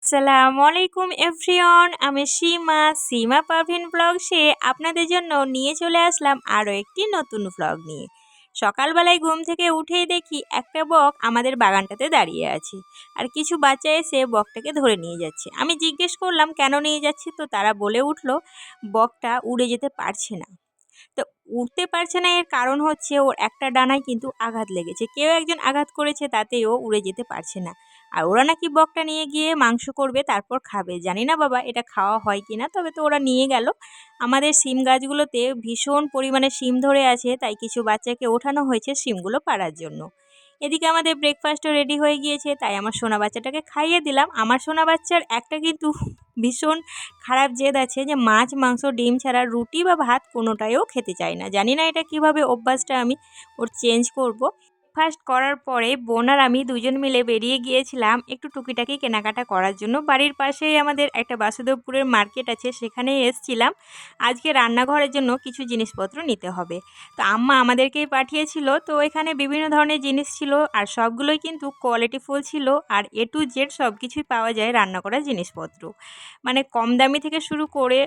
আসসালামু আলাইকুম এভরিওয়ান, আমি সীমা পারভিন ব্লগসে আপনাদের জন্য নিয়ে চলে আসলাম আরও একটি নতুন ব্লগ নিয়ে। সকালবেলায় ঘুম থেকে উঠেই দেখি একটা বক আমাদের বাগানটাতে দাঁড়িয়ে আছে, আর কিছু বাচ্চা এসে বকটাকে ধরে নিয়ে যাচ্ছে। আমি জিজ্ঞেস করলাম কেন নিয়ে যাচ্ছি, তো তারা বলে উঠলো বকটা উড়ে যেতে পারছে না। তো উঠতে পারছে না, এর কারণ হচ্ছে ওর একটা ডানায় কিন্তু আঘাত লেগেছে, কেউ একজন আঘাত করেছে, তাতেই ও উড়ে যেতে পারছে না। আর ওরা নাকি বকটা নিয়ে গিয়ে মাংস করবে, তারপর খাবে। জানি না বাবা এটা খাওয়া হয় কি না, তবে তো ওরা নিয়ে গেল। আমাদের সিম গাছগুলোতে ভীষণ পরিমাণে সিম ধরে আছে, তাই কিছু বাচ্চাকে ওঠানো হয়েছে সিমগুলো পাড়ার জন্য। এদিকে আমাদের ব্রেকফাস্টও রেডি হয়ে গিয়েছে, তাই আমার সোনা বাচ্চাটাকে খাইয়ে দিলাম। আমার সোনা বাচ্চার একটা কিন্তু ভীষণ খারাপ জেদ আছে, যে মাছ মাংস ডিম ছাড়া রুটি বা ভাত কোনোটাইও খেতে চায় না। জানি না এটা কিভাবে অভ্যাসটা আমি ওর চেঞ্জ করব। ফার্স্ট করার পরে বোন আর আমি দুজন মিলে বেরিয়ে গিয়েছিলাম একটু টুকিটাকি কেনাকাটা করার জন্য। বাড়ির পাশেই আমাদের একটা বাসুদেবপুরের মার্কেট আছে, সেখানে এসেছিলাম আজকে রান্নাঘরের জন্য কিছু জিনিসপত্র নিতে হবে। তো আম্মা আমাদেরকেই পাঠিয়েছিল, তো এখানে বিভিন্ন ধরনের জিনিস ছিল, আর সবগুলোই কিন্তু কোয়ালিটিফুল ছিল, আর এ টু জেড সব কিছুই পাওয়া যায় রান্না করার জিনিসপত্র। মানে কম দামি থেকে শুরু করে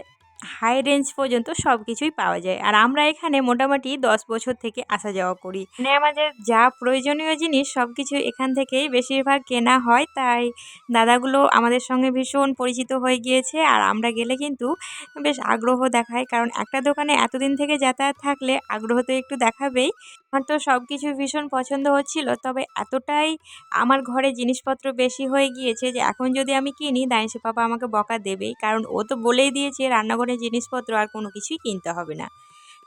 হাই রেঞ্জ পর্যন্ত সব কিছুই পাওয়া যায়। আর আমরা এখানে মোটামুটি 10 বছর থেকে আসা যাওয়া করি, মানে আমাদের যা প্রয়োজনীয় জিনিস সব কিছু এখান থেকেই বেশিরভাগ কেনা হয়। তাই দাদাগুলো আমাদের সঙ্গে ভীষণ পরিচিত হয়ে গিয়েছে, আর আমরা গেলে কিন্তু বেশ আগ্রহ দেখায়, কারণ একটা দোকানে এতদিন থেকে যাতায়াত থাকলে আগ্রহ তো একটু দেখাবেই। আমার তো সব কিছু ভীষণ পছন্দ হচ্ছিল, তবে এতটাই আমার ঘরে জিনিসপত্র বেশি হয়ে গিয়েছে যে এখন যদি আমি কিনি দাইসে পাপা আমাকে বকা দেবেই, কারণ ও তো বলেই দিয়েছে রান্নাঘরের জিনিসপত্র আর কোনো কিছুই কিনতে হবে না।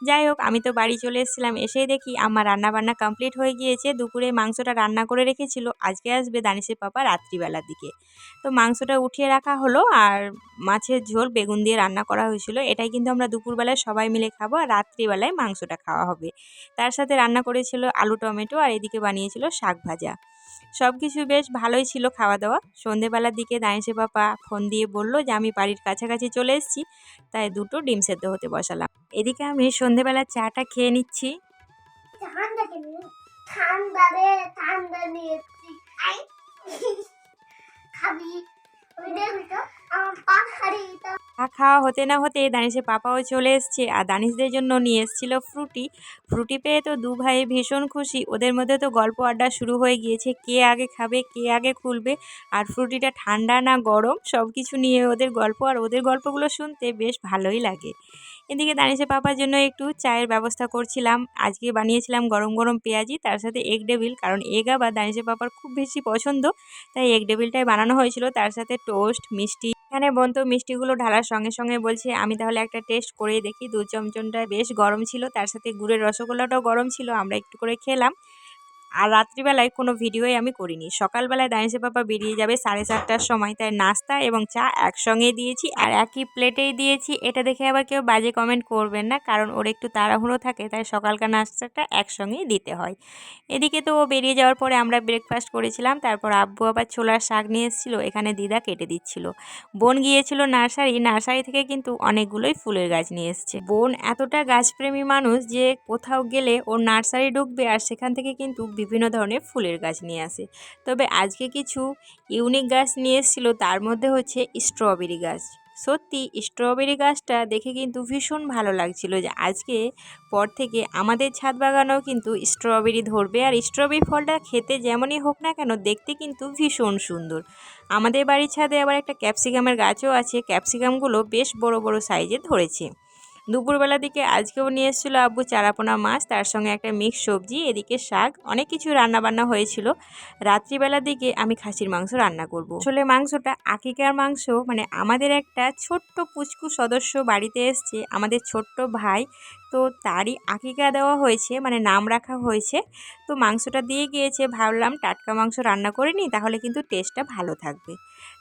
যাই হোক, আমি তো বাড়ি চলে এসেছিলাম, এসেই দেখি আমার রান্নাবান্না কমপ্লিট হয়ে গিয়েছে। দুপুরে মাংসটা রান্না করে রেখেছিল, আজকে আসবে দানিশের পাপা রাত্রিবেলার দিকে। তো মাংসটা উঠিয়ে রাখা হলো, আর মাছের ঝোল বেগুন দিয়ে রান্না করা হয়েছিল। এটাই কিন্তু আমরা দুপুরবেলায় সবাই মিলে খাবো, আর রাত্রিবেলায় মাংসটা খাওয়া হবে। তার সাথে রান্না করেছিল আলু টমেটো, আর এদিকে বানিয়েছিল শাক ভাজা। সব কিছু বেশ ভালোই ছিল খাওয়া দাওয়া। সন্ধেবেলার দিকে দানিশের পাপা ফোন দিয়ে বলল যে আমি বাড়ির কাছাকাছি চলে এসেছি, তাই দুটো ডিম সেদ্ধ হতে বসালাম। এদিকে আমি সন্ধেবেলা চাটা খেয়ে নিচ্ছি। চা খাওয়া হতে না হতে দানিশের পাপাও চলে এসছে, আর দানিশদের জন্য নিয়ে এসেছিল ফ্রুটি। ফ্রুটি পেয়ে তো দু ভাই ভীষণ খুশি, ওদের মধ্যে তো গল্প আড্ডা শুরু হয়ে গিয়েছে, কে আগে খাবে কে আগে খুলবে, আর ফ্রুটিটা ঠান্ডা না গরম সব কিছু নিয়ে ওদের গল্প, আর ওদের গল্পগুলো শুনতে বেশ ভালোই লাগে। এদিকে দানিশের পাপার জন্য একটু চায়ের ব্যবস্থা করছিলাম। আজকে বানিয়েছিলাম গরম গরম পেঁয়াজি, তার সাথে এগ ডেভিল, কারণ এগ আবার দানিশের পাপার খুব বেশি পছন্দ, তাই এগ ডেভিলটাই বানানো হয়েছিল। তার সাথে টোস্ট মিষ্টি। এখানে বোন তো মিষ্টিগুলো ঢালার সঙ্গে সঙ্গে বলছে আমি তাহলে একটা টেস্ট করে দেখি। দুধ চমচমটা বেশ গরম ছিল, তার সাথে গুড়ের রসগোল্লাটাও গরম ছিল, আমরা একটু করে খেলাম। আর রাত্রিবেলায় কোনো ভিডিওই আমি করিনি। সকালবেলায় দানিশের পাপা বেরিয়ে যাবে 7:30টার সময়, তাই নাস্তা এবং চা একসঙ্গেই দিয়েছি, আর একই প্লেটেই দিয়েছি। এটা দেখে আবার কেউ বাজে কমেন্ট করবেন না, কারণ ওর একটু তাড়াহুড়ো থাকে, তাই সকালকার নাস্তাটা একসঙ্গেই দিতে হয়। এদিকে তো ও বেরিয়ে যাওয়ার পরে আমরা ব্রেকফাস্ট করেছিলাম, তারপর আব্বু আবার ছোলার শাক নিয়ে এসেছিলো, এখানে দিদা কেটে দিচ্ছিল। বোন গিয়েছিল নার্সারি থেকে কিন্তু অনেকগুলোই ফুলের গাছ নিয়ে এসছে। বোন এতটা গাছপ্রেমী মানুষ যে কোথাও গেলে ওর নার্সারি ঢুকবে, আর সেখান থেকে কিন্তু বিভিন্ন ধরনের ফুলের গাছ নিয়ে আসে। তবে আজকে কিছু ইউনিক গাছ নিয়ে এসেছিলো, তার মধ্যে হচ্ছে স্ট্রবেরি গাছ। সত্যি স্ট্রবেরি গাছটা দেখে কিন্তু ভীষণ ভালো লাগছিল, যে আজকে পর থেকে আমাদের ছাদ বাগানেও কিন্তু স্ট্রবেরি ধরবে, আর স্ট্রবেরি ফলটা খেতে যেমনই হোক না কেন দেখতে কিন্তু ভীষণ সুন্দর। আমাদের বাড়ির ছাদে আবার একটা ক্যাপসিকামের গাছও আছে, ক্যাপসিকামগুলো বেশ বড় বড় সাইজে ধরেছে। দুপুরবেলার দিকে আজকেও নিয়ে এসেছিলো আব্বু চারাপোনা মাছ, তার সঙ্গে একটা মিক্স সবজি, এদিকে শাক, অনেক কিছু রান্নাবান্না হয়েছিল। রাত্রিবেলার দিকে আমি খাসির মাংস রান্না করব। আসলে মাংসটা আকিকার মাংস, মানে আমাদের একটা ছোট্ট পুচকু সদস্য বাড়িতে এসছে, আমাদের ছোট্ট ভাই, তো তারই আকিকা দেওয়া হয়েছে, মানে নাম রাখা হয়েছে। তো মাংসটা দিয়ে গিয়েছে, ভাবলাম টাটকা মাংস রান্না করে নিই, তাহলে কিন্তু টেস্টটা ভালো থাকবে।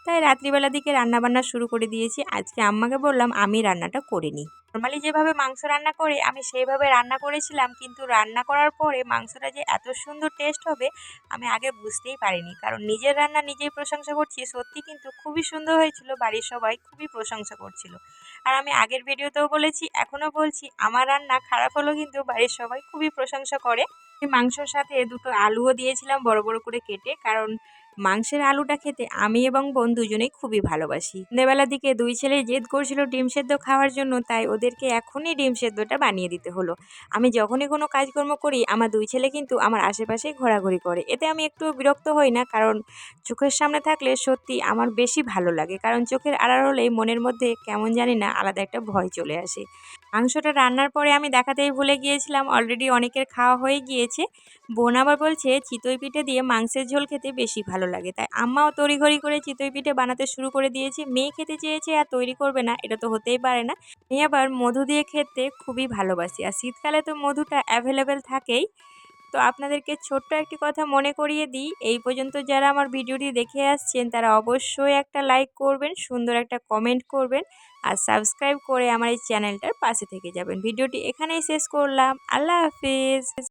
তাই রাত্রিবেলার দিকে রান্নাবান্না শুরু করে দিয়েছি। আজকে আম্মাকে বললাম আমি রান্নাটা করে নিই। নর্মালি যেভাবে মাংস রান্না করি আমি সেইভাবে রান্না করেছিলাম, কিন্তু রান্না করার পরে মাংসটা যে এত সুন্দর টেস্ট হবে আমি আগে বুঝতেই পারিনি, কারণ নিজের রান্না নিজেই প্রশংসা করছি, সত্যি কিন্তু খুবই সুন্দর হয়েছিল, বাড়ির সবাই খুবই প্রশংসা করছিল। আর আমি আগের ভিডিওতেও বলেছি, এখনও বলছি, আমার রান্না খারাপ হলেও কিন্তু বাড়ির সবাই খুবই প্রশংসা করে। মাংসর সাথে দুটো আলুও দিয়েছিলাম বড় বড় করে কেটে, কারণ মাংসের আলুটা খেতে আমি এবং বোন দুজনেই খুবই ভালোবাসি। সন্ধ্যেবেলার দিকে দুই ছেলেই জেদ করছিল ডিম সেদ্ধ খাওয়ার জন্য, তাই ওদেরকে এখনই ডিম সেদ্ধটা বানিয়ে দিতে হলো। আমি যখনই কোনো কাজকর্ম করি আমার দুই ছেলে কিন্তু আমার আশেপাশেই ঘোরাঘুরি করে। এতে আমি একটুও বিরক্ত হই না, কারণ চোখের সামনে থাকলে সত্যি আমার বেশি ভালো লাগে, কারণ চোখের আড়াল হলেই মনের মধ্যে কেমন জানি না আলাদা একটা ভয় চলে আসে। মাংসটা রান্নার পরে আমি দেখাতেই ভুলে গিয়েছিলাম অলরেডি অনেকের খাওয়া হয়ে গিয়েছে। বোন আবার বলছে চিতই পিঠে দিয়ে মাংসের ঝোল খেতে বেশি ভালো লাগে, তাই আম্মাও তড়িঘড়ি করে চিতই পিঠে বানাতে শুরু করে দিয়েছে। মেয়ে খেতে চেয়েছে আর তৈরি করবে না, এটা তো হতেই পারে না। মেয়ে আবার মধু দিয়ে খেতে খুবই ভালোবাসি, আর শীতকালে তো মধুটা অ্যাভেলেবেল থাকেই। তো আপনাদেরকে ছোট্ট একটি কথা মনে করিয়ে দিই, এই পর্যন্ত যারা আমার ভিডিওটি দেখে আসছেন তারা অবশ্যই একটা লাইক করবেন, সুন্দর একটা কমেন্ট করবেন, আর সাবস্ক্রাইব করে আমার এই চ্যানেলটার পাশে থেকে যাবেন। ভিডিওটি এখানেই শেষ করলাম। আল্লাহ হাফিজ।